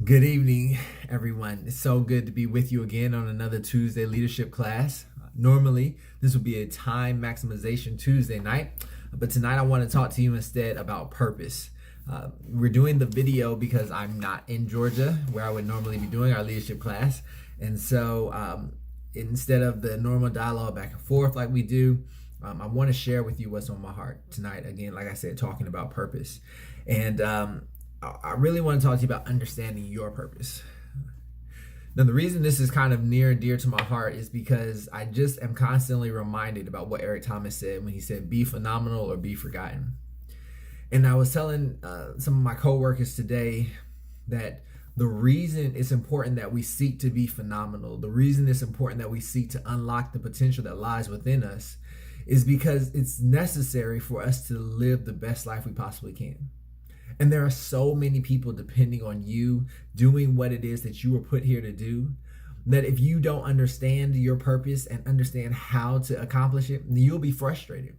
Good evening, everyone. It's so good to be with you again on another Tuesday leadership class. Normally, this would be a time maximization Tuesday night, but tonight I want to talk to you instead about purpose. We're doing the video because I'm not in Georgia, where I would normally be doing our leadership class. And so instead of the normal dialogue back and forth like we do, I want to share with you what's on my heart tonight. Again, like I said, talking about purpose. And I really want to talk to you about understanding your purpose. Now, the reason this is kind of near and dear to my heart is because I just am constantly reminded about what Eric Thomas said when he said, be phenomenal or be forgotten. And I was telling some of my coworkers today that the reason it's important that we seek to be phenomenal, the reason it's important that we seek to unlock the potential that lies within us is because it's necessary for us to live the best life we possibly can. And there are so many people depending on you doing what it is that you were put here to do, that if you don't understand your purpose and understand how to accomplish it, you'll be frustrated.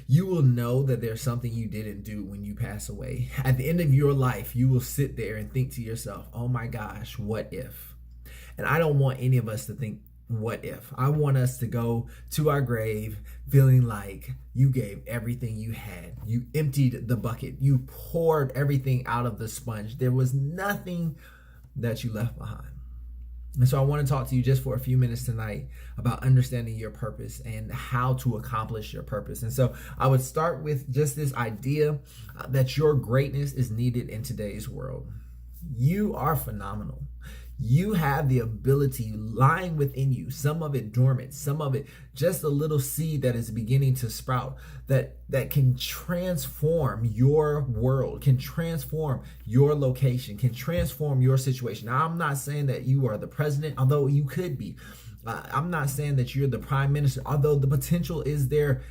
You will know that there's something you didn't do when you pass away. At the end of your life, you will sit there and think to yourself, oh my gosh, what if? And I don't want any of us to think, what if? I want us to go to our grave feeling like you gave everything you had. You emptied the bucket. You poured everything out of the sponge. There was nothing that you left behind. And so I want to talk to you just for a few minutes tonight about understanding your purpose and how to accomplish your purpose. And so I would start with just this idea that your greatness is needed in today's world. You are phenomenal. You have the ability lying within you, some of it dormant, some of it just a little seed that is beginning to sprout, that can transform your world, can transform your location, can transform your situation. Now, I'm not saying that you are the president, although you could be. I'm not saying that you're the prime minister, although the potential is there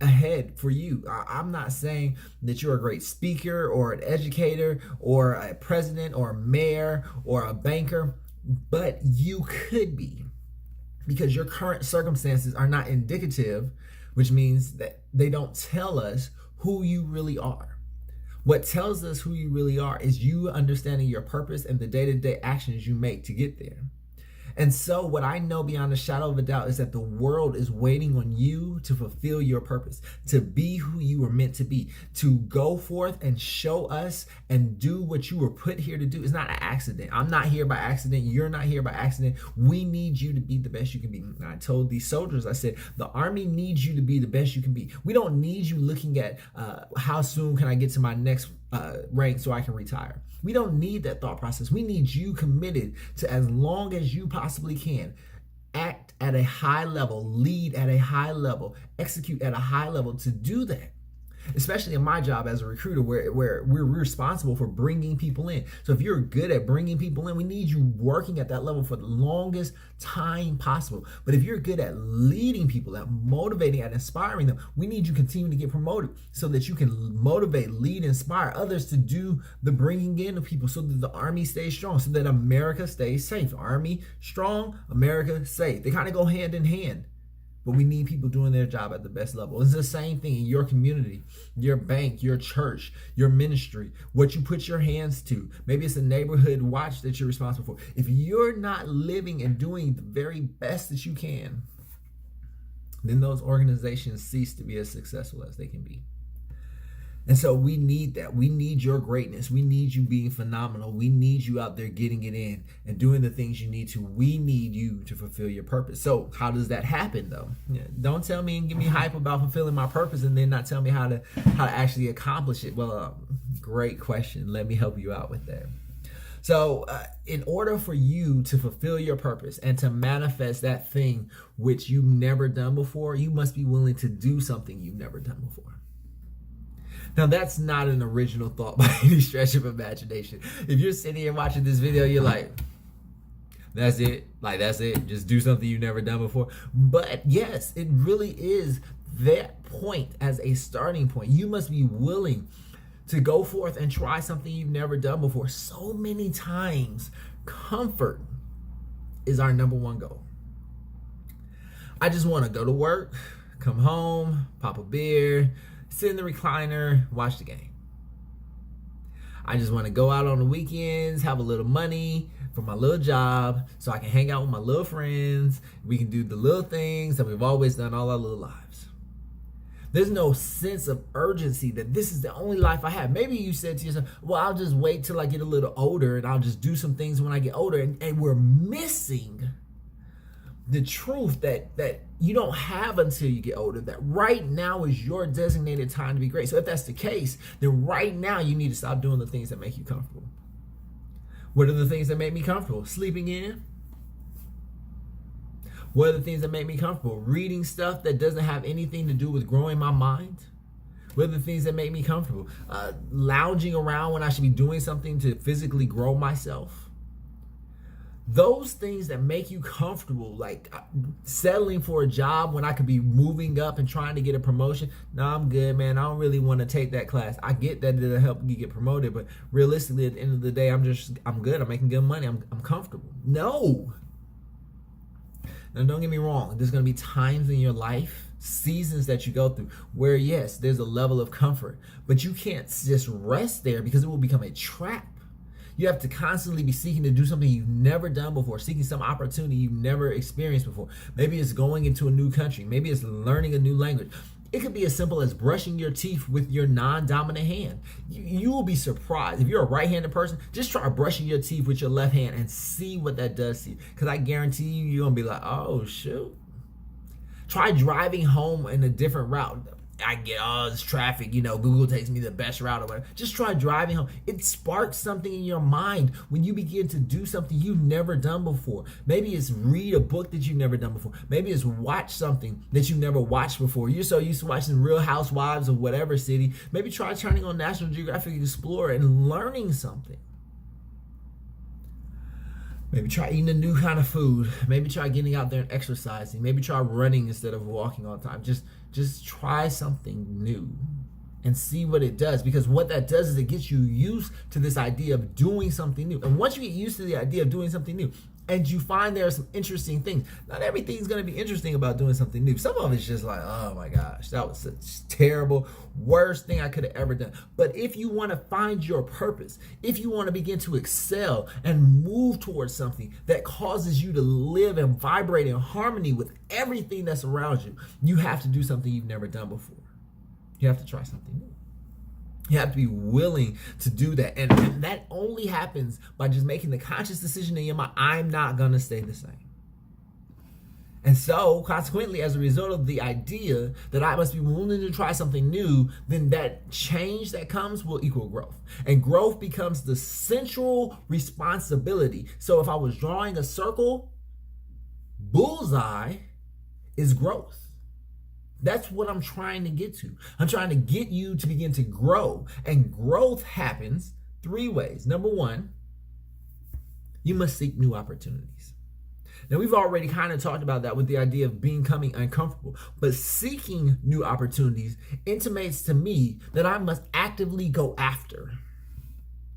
ahead for you. I'm not saying that you're a great speaker or an educator or a president or a mayor or a banker, but you could be, because your current circumstances are not indicative, which means that they don't tell us who you really are. What tells us who you really are is you understanding your purpose and the day-to-day actions you make to get there. And so what I know beyond a shadow of a doubt is that the world is waiting on you to fulfill your purpose, to be who you were meant to be, to go forth and show us and do what you were put here to do. It's not an accident. I'm not here by accident. You're not here by accident. We need you to be the best you can be. And I told these soldiers, I said, the Army needs you to be the best you can be. We don't need you looking at how soon can I get to my next rank so I can retire. We don't need that thought process. We need you committed to, as long as you possibly can, act at a high level, lead at a high level, execute at a high level. To do that, especially in my job as a recruiter, where we're responsible for bringing people in. So if you're good at bringing people in, we need you working at that level for the longest time possible. But if you're good at leading people, at motivating, at inspiring them, we need you continuing to get promoted so that you can motivate, lead, inspire others to do the bringing in of people, so that the Army stays strong, so that America stays safe. Army strong, America safe. They kind of go hand in hand. But we need people doing their job at the best level. It's the same thing in your community, your bank, your church, your ministry, what you put your hands to. Maybe it's a neighborhood watch that you're responsible for. If you're not living and doing the very best that you can, then those organizations cease to be as successful as they can be. And so we need that. We need your greatness. We need you being phenomenal. We need you out there getting it in and doing the things you need to. We need you to fulfill your purpose. So how does that happen, though? Don't tell me and give me hype about fulfilling my purpose and then not tell me how to actually accomplish it. Well, great question. Let me help you out with that. So in order for you to fulfill your purpose and to manifest that thing which you've never done before, you must be willing to do something you've never done before. Now, that's not an original thought by any stretch of imagination. If you're sitting here watching this video, you're like, that's it. Like, that's it. Just do something you've never done before. But yes, it really is that point as a starting point. You must be willing to go forth and try something you've never done before. So many times, comfort is our number one goal. I just want to go to work, come home, pop a beer, sit in the recliner, watch the game. I just want to go out on the weekends, have a little money for my little job so I can hang out with my little friends. We can do the little things that we've always done all our little lives. There's no sense of urgency that this is the only life I have. Maybe you said to yourself, well, I'll just wait till I get a little older and I'll just do some things when I get older. And we're missing the truth that you don't have until you get older, that right now is your designated time to be great. So if that's the case, then right now you need to stop doing the things that make you comfortable. What are the things that make me comfortable? Sleeping in. What are the things that make me comfortable? Reading stuff that doesn't have anything to do with growing my mind. What are the things that make me comfortable? Lounging around when I should be doing something to physically grow myself. Those things that make you comfortable, like settling for a job when I could be moving up and trying to get a promotion. No, I'm good, man. I don't really want to take that class. I get that it'll help you get promoted, but realistically, at the end of the day, I'm good. I'm making good money. I'm comfortable. No. Now, don't get me wrong. There's going to be times in your life, seasons that you go through where, yes, there's a level of comfort, but you can't just rest there because it will become a trap. You have to constantly be seeking to do something you've never done before, seeking some opportunity you've never experienced before. Maybe it's going into a new country. Maybe it's learning a new language. It could be as simple as brushing your teeth with your non-dominant hand. You will be surprised. If you're a right-handed person, just try brushing your teeth with your left hand and see what that does to you. Because I guarantee you're going to be like, oh, shoot. Try driving home in a different route. I get, this traffic, Google takes me the best route or whatever. Just try driving home. It sparks something in your mind when you begin to do something you've never done before. Maybe it's read a book that you've never done before. Maybe it's watch something that you've never watched before. You're so used to watching Real Housewives of whatever city. Maybe try turning on National Geographic Explorer and learning something. Maybe try eating a new kind of food. Maybe try getting out there and exercising. Maybe try running instead of walking all the time. Just try something new and see what it does. Because what that does is it gets you used to this idea of doing something new. And once you get used to the idea of doing something new, and you find there are some interesting things, not everything's going to be interesting about doing something new. Some of it's just like, oh my gosh, that was such terrible, worst thing I could have ever done. But if you want to find your purpose, if you want to begin to excel and move towards something that causes you to live and vibrate in harmony with everything that's around you, you have to do something you've never done before. You have to try something new. You have to be willing to do that. And that only happens by just making the conscious decision in your mind, I'm not going to stay the same. And so, consequently, as a result of the idea that I must be willing to try something new, then that change that comes will equal growth. And growth becomes the central responsibility. So if I was drawing a circle, bullseye is growth. That's what I'm trying to get to. I'm trying to get you to begin to grow. And growth happens 3 ways. Number 1, you must seek new opportunities. Now, we've already kind of talked about that with the idea of becoming uncomfortable. But seeking new opportunities intimates to me that I must actively go after.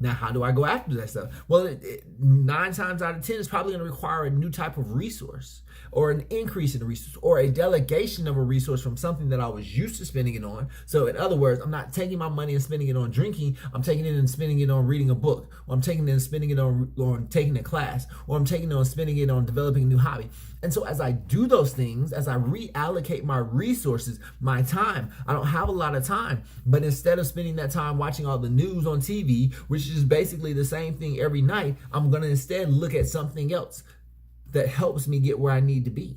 Now, how do I go after that stuff? Well, 9 times out of 10, it's probably going to require a new type of resource or an increase in a resource or a delegation of a resource from something that I was used to spending it on. So in other words, I'm not taking my money and spending it on drinking. I'm taking it and spending it on reading a book, or I'm taking it and spending it on taking a class, or I'm taking it and spending it on developing a new hobby. And so as I do those things, as I reallocate my resources, my time, I don't have a lot of time, but instead of spending that time watching all the news on TV, which is basically the same thing every night, I'm going to instead look at something else that helps me get where I need to be,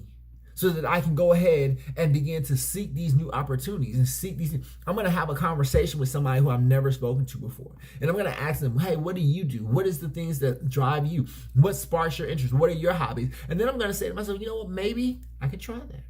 so that I can go ahead and begin to seek these new opportunities and seek these things. I'm going to have a conversation with somebody who I've never spoken to before. And I'm going to ask them, hey, what do you do? What is the things that drive you? What sparks your interest? What are your hobbies? And then I'm going to say to myself, you know what, maybe I could try that.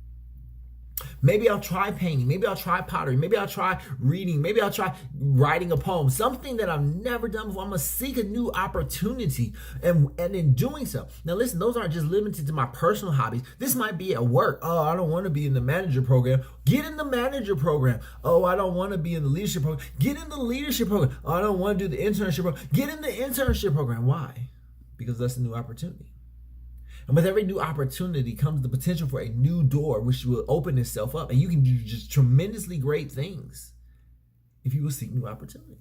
Maybe I'll try painting. Maybe I'll try pottery. Maybe I'll try reading. Maybe I'll try writing a poem. Something that I've never done before. I'm going to seek a new opportunity. And in doing so, now listen, those aren't just limited to my personal hobbies. This might be at work. Oh, I don't want to be in the manager program. Get in the manager program. Oh, I don't want to be in the leadership program. Get in the leadership program. Oh, I don't want to do the internship program. Get in the internship program. Why? Because that's a new opportunity. And with every new opportunity comes the potential for a new door, which will open itself up. And you can do just tremendously great things if you will seek new opportunities.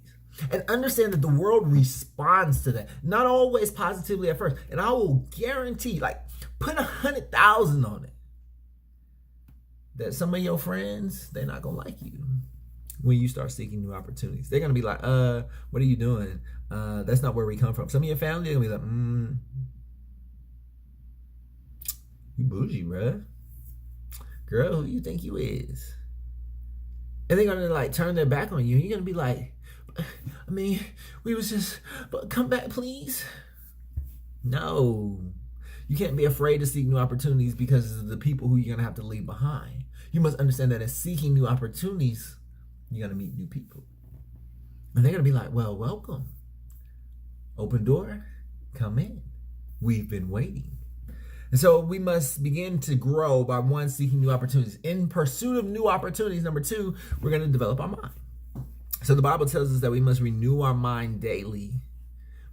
And understand that the world responds to that. Not always positively at first. And I will guarantee, like, put 100,000 on it, that some of your friends, they're not gonna like you when you start seeking new opportunities. They're gonna be like, what are you doing? That's not where we come from. Some of your family, they're gonna be like, you bougie, bruh. Girl, who you think you is? And they're gonna like turn their back on you. And you're gonna be like, I mean, we was just, but come back, please. No, you can't be afraid to seek new opportunities because of the people who you're gonna have to leave behind. You must understand that in seeking new opportunities, you're gonna meet new people. And they're gonna be like, well, welcome. Open door, come in. We've been waiting. And so we must begin to grow by one, seeking new opportunities. In pursuit of new opportunities, number two, we're gonna develop our mind. So the Bible tells us that we must renew our mind daily.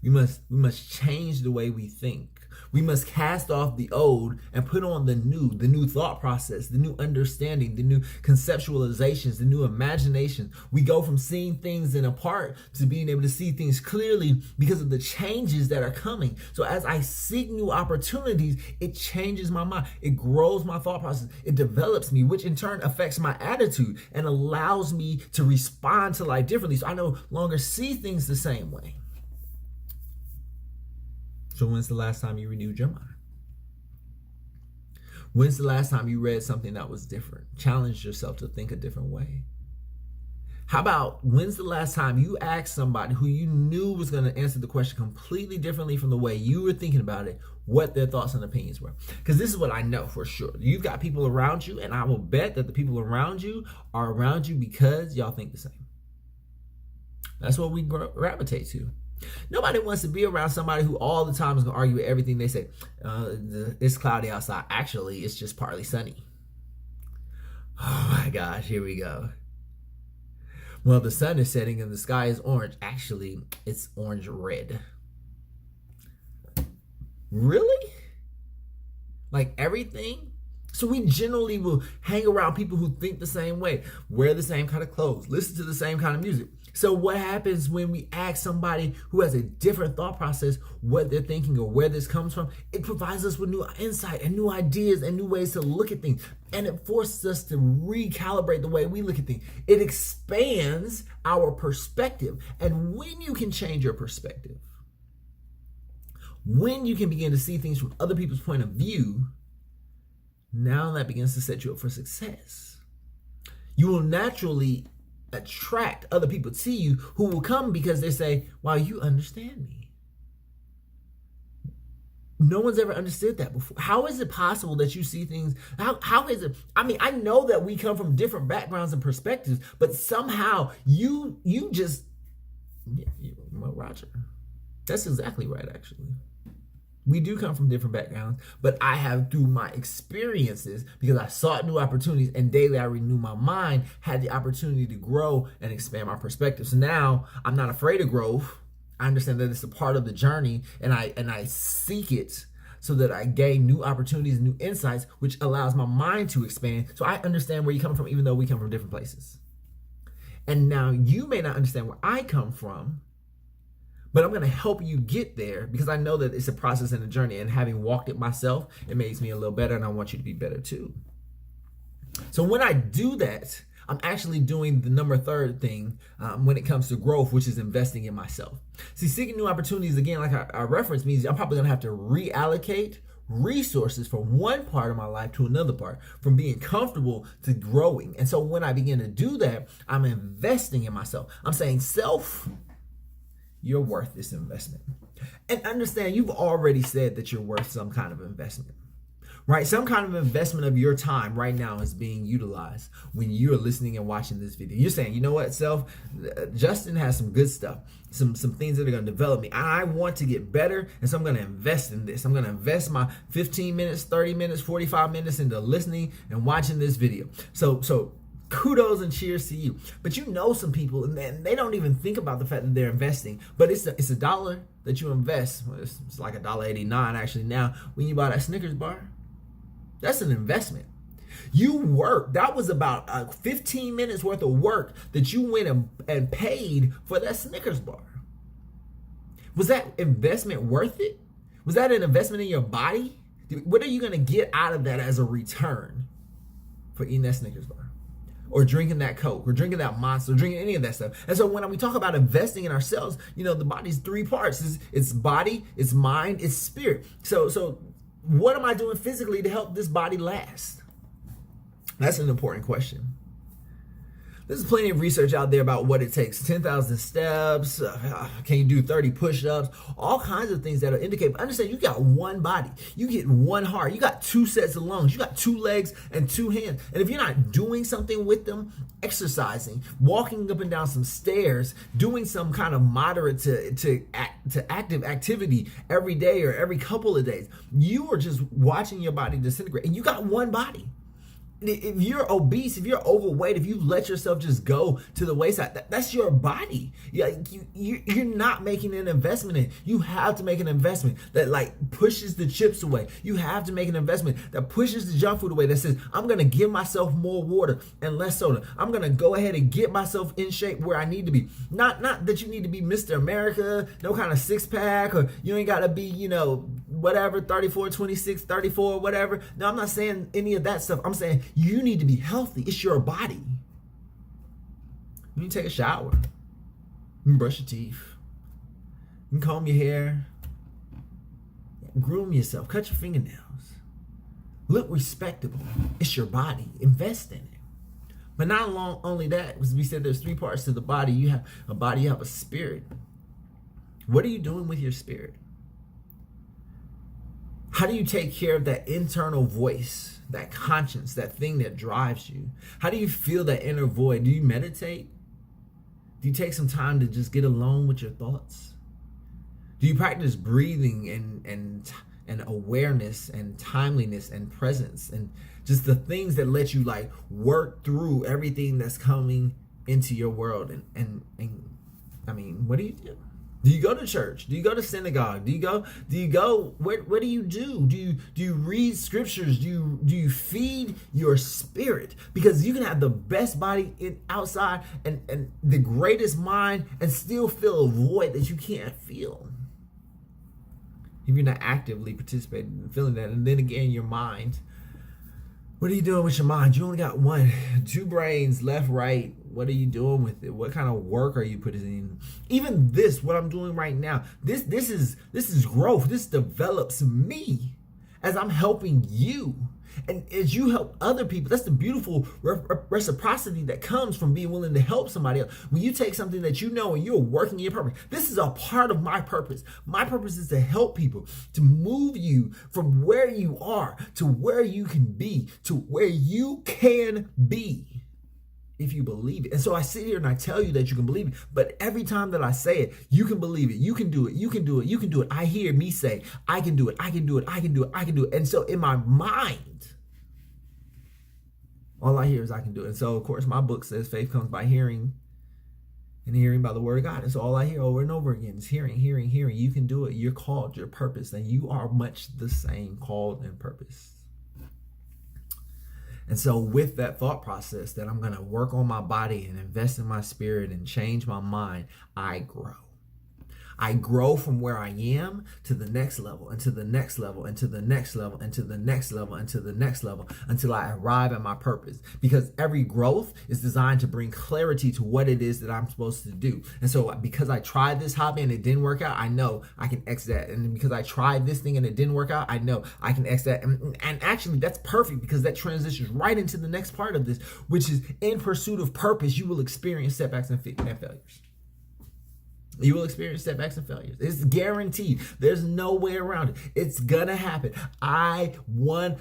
We must change the way we think. We must cast off the old and put on the new thought process, the new understanding, the new conceptualizations, the new imagination. We go from seeing things in a part to being able to see things clearly because of the changes that are coming. So as I seek new opportunities, it changes my mind. It grows my thought process. It develops me, which in turn affects my attitude and allows me to respond to life differently. So I no longer see things the same way. So when's the last time you renewed your mind? When's the last time you read something that was different? Challenged yourself to think a different way? How about when's the last time you asked somebody who you knew was going to answer the question completely differently from the way you were thinking about it, what their thoughts and opinions were? Because this is what I know for sure. You've got people around you, and I will bet that the people around you are around you because y'all think the same. That's what we gravitate to. Nobody wants to be around somebody who all the time is going to argue with everything they say. It's cloudy outside. Actually, it's just partly sunny. Oh my gosh, here we go. Well, the sun is setting and the sky is orange. Actually, it's orange red. Really? Like everything? So we generally will hang around people who think the same way, wear the same kind of clothes, listen to the same kind of music. So what happens when we ask somebody who has a different thought process what they're thinking or where this comes from? It provides us with new insight and new ideas and new ways to look at things. And it forces us to recalibrate the way we look at things. It expands our perspective. And when you can change your perspective, when you can begin to see things from other people's point of view, now that begins to set you up for success. You will naturally attract other people to you who will come because they say, wow, you understand me. No one's ever understood that before. How is it possible that you see things? How is it? I mean, I know that we come from different backgrounds and perspectives, but somehow you just, well, Roger, that's exactly right, actually. We do come from different backgrounds, but I have, through my experiences, because I sought new opportunities and daily I renew my mind, had the opportunity to grow and expand my perspective. So now I'm not afraid of growth. I understand that it's a part of the journey, and I seek it so that I gain new opportunities, new insights, which allows my mind to expand. So I understand where you come from, even though we come from different places. And now you may not understand where I come from, but I'm going to help you get there because I know that it's a process and a journey. And having walked it myself, it makes me a little better, and I want you to be better too. So when I do that, I'm actually doing the number third thing when it comes to growth, which is investing in myself. See, seeking new opportunities, again, like I referenced, means I'm probably going to have to reallocate resources from one part of my life to another part, from being comfortable to growing. And so when I begin to do that, I'm investing in myself. I'm saying, self, you're worth this investment. And understand, you've already said that you're worth some kind of investment, right? Some kind of investment of your time right now is being utilized when you're listening and watching this video. You're saying, you know what, self, Justin has some good stuff, some things that are going to develop me. I want to get better, and so I'm going to invest in this. I'm going to invest my 15 minutes, 30 minutes, 45 minutes into listening and watching this video. So kudos and cheers to you. But you know some people, and they don't even think about the fact that they're investing. But it's a dollar that you invest. Well, it's like $1.89 actually now when you buy that Snickers bar. That's an investment. You worked. That was about 15 minutes worth of work that you went and paid for that Snickers bar. Was that investment worth it? Was that an investment in your body? What are you going to get out of that as a return for eating that Snickers bar? Or drinking that Coke, or drinking that Monster, or drinking any of that stuff. And so when we talk about investing in ourselves, the body's three parts. It's body, it's mind, it's spirit. So what am I doing physically to help this body last? That's an important question. There's plenty of research out there about what it takes. 10,000 steps, can you do 30 push-ups? All kinds of things that'll indicate. But understand, you got one body. You get one heart. You got two sets of lungs. You got two legs and two hands. And if you're not doing something with them, exercising, walking up and down some stairs, doing some kind of moderate to active activity every day or every couple of days, you are just watching your body disintegrate. And you got one body. If you're obese, if you're overweight, if you let yourself just go to the wayside, that's your body. You're not making an investment in it. You have to make an investment that pushes the chips away. You have to make an investment that pushes the junk food away, that says, I'm going to give myself more water and less soda. I'm going to go ahead and get myself in shape where I need to be. Not that you need to be Mr. America, no kind of six pack, or you ain't got to be, whatever, 34, 26, 34, whatever. No, I'm not saying any of that stuff. I'm saying you need to be healthy. It's your body. You need to take a shower. You can brush your teeth. You can comb your hair. Groom yourself. Cut your fingernails. Look respectable. It's your body. Invest in it. But not only that, as we said, there's three parts to the body. You have a body, you have a spirit. What are you doing with your spirit? How do you take care of that internal voice, that conscience, that thing that drives you? How do you feel that inner void? Do you meditate? Do you take some time to just get alone with your thoughts? Do you practice breathing and awareness and timeliness and presence and just the things that let you work through everything that's coming into your world? And I mean, what do you do? Do you go to church? Do you go to synagogue? Do you go where do you do? Do you read scriptures? Do you feed your spirit? Because you can have the best body outside and the greatest mind and still feel a void that you can't feel if you're not actively participating and feeling that. And then again, your mind. What are you doing with your mind? You only got two brains, left, right. What are you doing with it? What kind of work are you putting in? Even this, what I'm doing right now, this is growth. This develops me as I'm helping you. And as you help other people, that's the beautiful reciprocity that comes from being willing to help somebody else. When you take something that you know and you're working your purpose, this is a part of my purpose. My purpose is to help people, to move you from where you are to where you can be, to where you can be, if you believe it. And so I sit here and I tell you that you can believe it, but every time that I say it, you can believe it, you can do it, you can do it, you can do it. I hear me say, I can do it, I can do it, I can do it, I can do it. And so in my mind, all I hear is I can do it. And so, of course, my book says faith comes by hearing, and hearing by the word of God. And so all I hear over and over again is hearing, hearing, hearing. You can do it. You're called, your purpose, and you are much the same, called and purpose. And so with that thought process that I'm going to work on my body and invest in my spirit and change my mind, I grow. I grow from where I am to the next level, and to the next level, and to the next level, and to the next level, and to the next level, until I arrive at my purpose. Because every growth is designed to bring clarity to what it is that I'm supposed to do. And so because I tried this hobby and it didn't work out, I know I can X that. And because I tried this thing and it didn't work out, I know I can X that. And actually, that's perfect, because that transitions right into the next part of this, which is in pursuit of purpose, you will experience setbacks and failures. You will experience setbacks and failures. It's guaranteed. There's no way around it. It's gonna happen. Put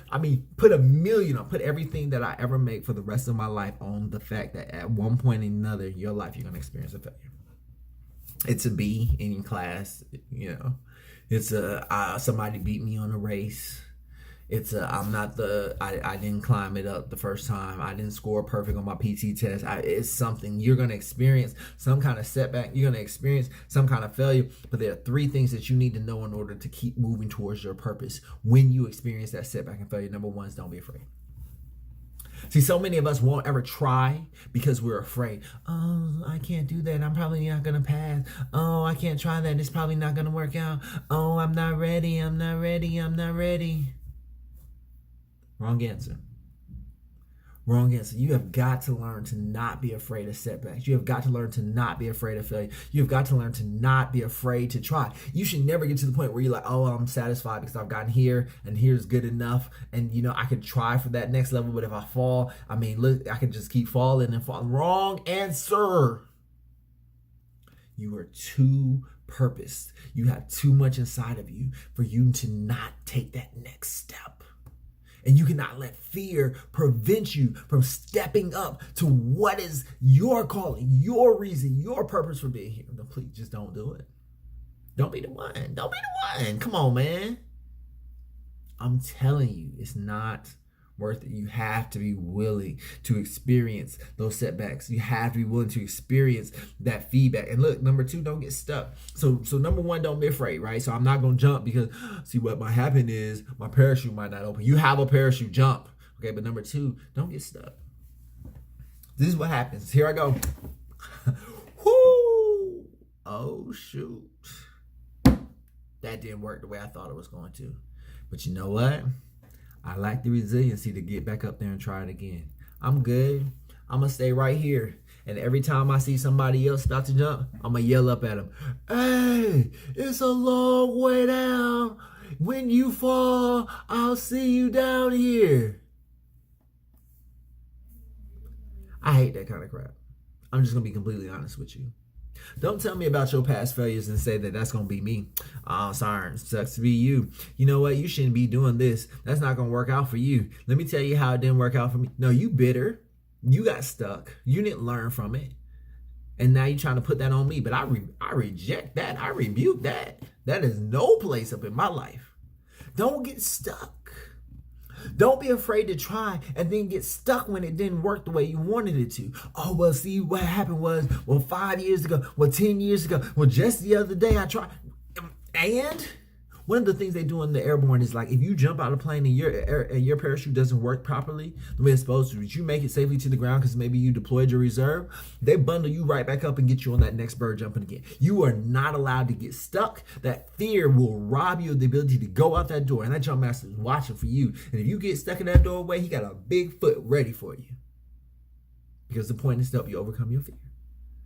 put everything that I ever make for the rest of my life on the fact that at one point or another in your life, you're gonna experience a failure. It's a B in class, It's somebody beat me on a race. It's I didn't climb it up the first time. I didn't score perfect on my PT test. It's something. You're going to experience some kind of setback. You're going to experience some kind of failure. But there are three things that you need to know in order to keep moving towards your purpose when you experience that setback and failure. Number one is don't be afraid. See, so many of us won't ever try because we're afraid. Oh, I can't do that. I'm probably not going to pass. Oh, I can't try that. It's probably not going to work out. Oh, I'm not ready. I'm not ready. I'm not ready. Wrong answer. Wrong answer. You have got to learn to not be afraid of setbacks. You have got to learn to not be afraid of failure. You have got to learn to not be afraid to try. You should never get to the point where you're like, oh, I'm satisfied because I've gotten here and here's good enough. And, I could try for that next level. But if I fall, look, I could just keep falling and falling. Wrong answer. You are too purposed. You have too much inside of you for you to not take that next step. And you cannot let fear prevent you from stepping up to what is your calling, your reason, your purpose for being here. No, please, just don't do it. Don't be the one. Don't be the one. Come on, man. I'm telling you, it's not worth it. You have to be willing to experience those setbacks. You have to be willing to experience that feedback. And look, number 2, don't get stuck. So number 1, don't be afraid, right? So I'm not going to jump because see what might happen is my parachute might not open. You have a parachute, jump. Okay, but number 2, don't get stuck. This is what happens. Here I go. Whoo! Oh, shoot. That didn't work the way I thought it was going to. But you know what? I lack the resiliency to get back up there and try it again. I'm good. I'm going to stay right here. And every time I see somebody else start to jump, I'm going to yell up at them. Hey, it's a long way down. When you fall, I'll see you down here. I hate that kind of crap. I'm just going to be completely honest with you. Don't tell me about your past failures and say that that's going to be me. Oh, sorry, sucks to be you. You know what? You shouldn't be doing this. That's not going to work out for you. Let me tell you how it didn't work out for me. No, you bitter. You got stuck. You didn't learn from it. And now you're trying to put that on me. But I reject that. I rebuke that. That is no place up in my life. Don't get stuck. Don't be afraid to try and then get stuck when it didn't work the way you wanted it to. Oh, well, see, what happened was, 5 years ago, 10 years ago, just the other day I tried. And one of the things they do in the airborne is like, if you jump out of a plane and your parachute doesn't work properly the way it's supposed to, but you make it safely to the ground because maybe you deployed your reserve, they bundle you right back up and get you on that next bird jumping again. You are not allowed to get stuck. That fear will rob you of the ability to go out that door. And that jump master is watching for you. And if you get stuck in that doorway, he got a big foot ready for you. Because the point is to help you overcome your fear.